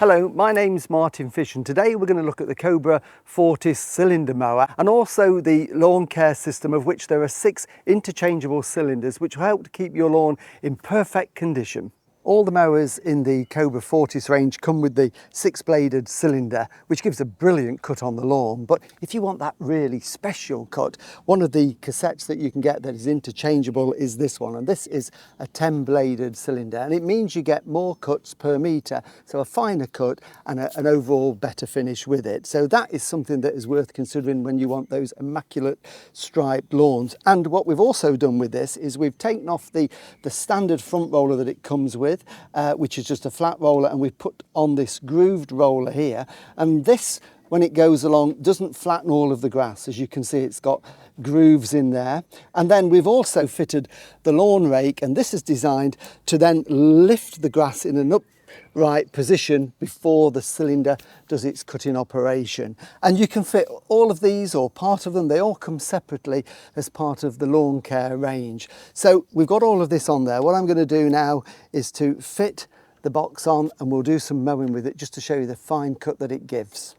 Hello, my name's Martin Fish and today we're going to look at the Cobra Fortis cylinder mower and also the lawn care system, of which there are 6 interchangeable cylinders which will help to keep your lawn in perfect condition. All the mowers in the Cobra Fortis range come with the 6-bladed cylinder, which gives a brilliant cut on the lawn. But if you want that really special cut, one of the cassettes that you can get that is interchangeable is this one. And this is a 10-bladed cylinder. And it means you get more cuts per metre, so a finer cut and an overall better finish with it. So that is something that is worth considering when you want those immaculate striped lawns. And what we've also done with this is we've taken off the standard front roller that it comes with, which is just a flat roller, and we've put on this grooved roller here, and this, when it goes along, doesn't flatten all of the grass. As you can see, it's got grooves in there. And then we've also fitted the lawn rake, and this is designed to then lift the grass in an upright position before the cylinder does its cutting operation. And you can fit all of these or part of them. They all come separately as part of the lawn care range. So we've got all of this on there. What I'm going to do now is to fit the box on, and we'll do some mowing with it just to show you the fine cut that it gives.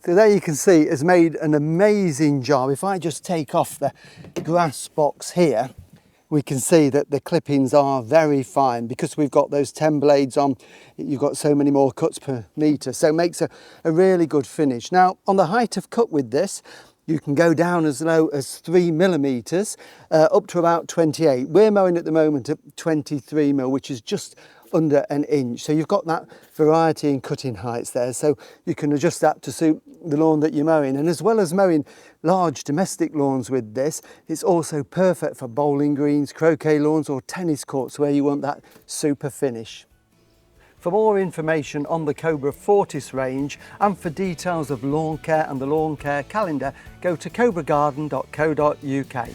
So there you can see it's made an amazing job. If I just take off the grass box here, we can see that the clippings are very fine. Because we've got those 10 blades on, you've got so many more cuts per metre, so it makes a really good finish. Now, on the height of cut with this, you can go down as low as 3 millimetres up to about 28. We're mowing at the moment at 23 mil, which is just under an inch. So you've got that variety in cutting heights there, so you can adjust that to suit the lawn that you're mowing. And as well as mowing large domestic lawns with this, it's also perfect for bowling greens, croquet lawns or tennis courts where you want that super finish. For more information on the Cobra Fortis range and for details of lawn care and the lawn care calendar, go to cobragarden.co.uk.